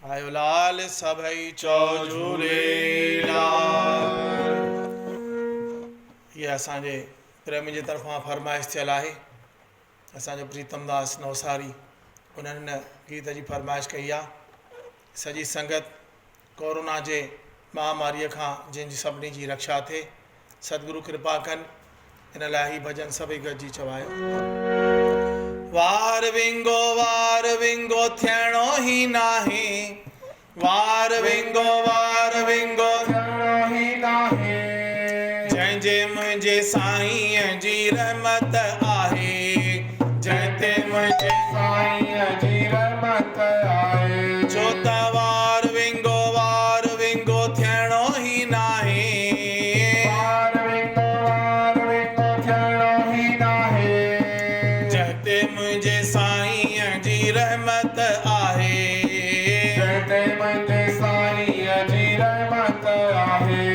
आयो लाल सभई चौ झूलेलाल। ये असांजे प्रेमी जी तरफ़ां फरमाइश थियल आहे। असांजो प्रीतम दास नवसारी उन्हनि गीत जी फरमाइश कई आहे। सॼी संगत कोरोना जे महामारीअ खां जंहिंजी सभिनी जी रक्षा थिए, सतगुरु कृपा कनि, इन लाइ ही भजन सभई गॾिजी चवायो। वार विंगो थियणो ही नाहे, वार विंगो थियणो ही नाहे, जंहिंजे मुंहिंजे साईं जी रहमत आहे, जंहिंते मुंहिंजे साईं जी रहमत आहे। छो त वार विंगो थियणो ही नाहे, वार विंगो थियणो ही नाहे, जंहिंते मुंहिंजे साईं जी रहमत आहे, जंहिंते मुंहिंजे साईं जी रहमत आहे।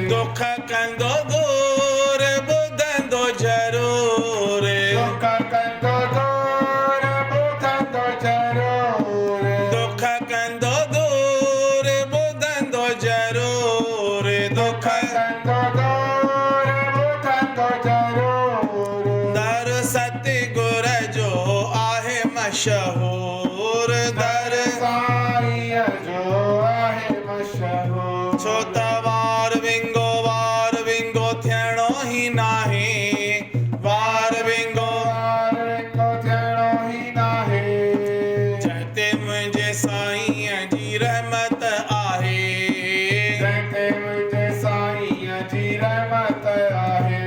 दुख कंदो दूर ॿुधंदो ज़रूर, दुख कंदो दूर ॿुधंदो ज़रूर, दुख कंदो दूर ॿुधंदो ज़रूर, दुख कंदो दूर ॿुधंदो ज़रूर। दर सतगुर जो आहे मशहूर, दर साईं जो आहे मशहूर। छो त वार विंगो थियणो ही नाहे, वार विंगो थियणो ही नाहे, जंहिंते मुंहिंजे साईं जी रहमत आहे, जंहिंते मुंहिंजे साईं जी रहमत आहे।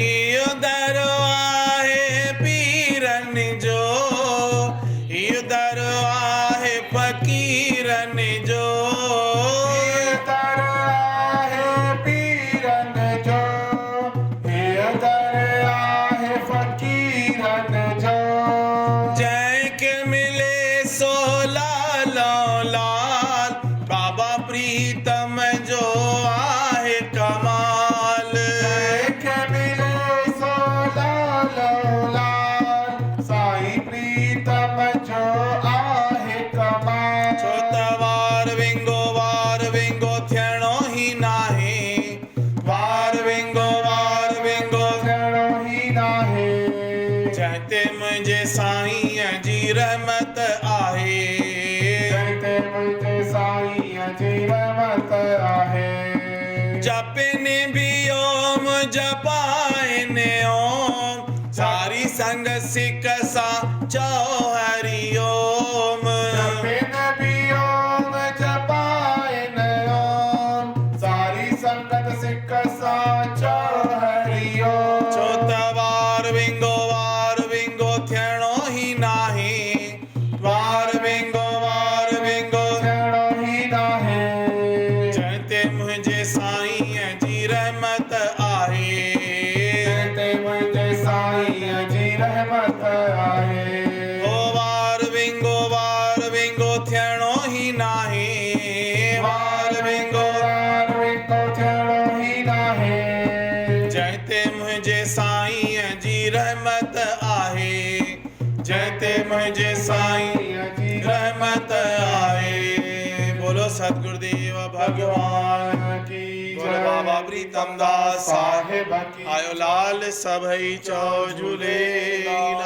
इहो दर आहे पीरनि जो, इहो दर आहे फ़क़ीरनि जो, इहो दर आहे पीरनि जो, इहो दर आहे फ़क़ीरनि जो। जंहिंखे मिले सो लालो लाल, बाबा प्रीतम जो आहे कमाल। जंहिंखे मिले सो लालो लाल, साईं प्रीतम जो आहे कमाल। छो त वार विंगो थियणो ही नाहे, वार विंगो थियणो ही नाहे, जंहिंते मुंहिंजे साईं जी रहमत आहे, जंहिंते मुंहिंजे साईं जी रहमत आहे। जपनि भी ओम जपाइनि ओम, सारी संग सिक सां चओ हरि ओम। जपनि भी ओम जपाइनि ओम, सारी संगत सिक सां चओ हरि ओम। छो त वार विंगो थियणो ही नाहे, वार विंगो थियणो ही नाहे, जंहिंते मुंहिंजे साईं जी रहमत आहे, जंहिंते मुंहिंजे साईं जी रहमत आहे। ओ वार विंगो थियणो ही नाहे, वार विंगो थियणो ही नाहे, जंहिंते मुंहिंजे साईं जी रहमत आहे, जंहिंते मुंहिंजे साईं जी रहमत आहे। बोलो सतगुरुदेव भगवान की, बोलो बाबा प्रीतम दास साहिब की। आयो लाल सभई चौ झूलेलाल।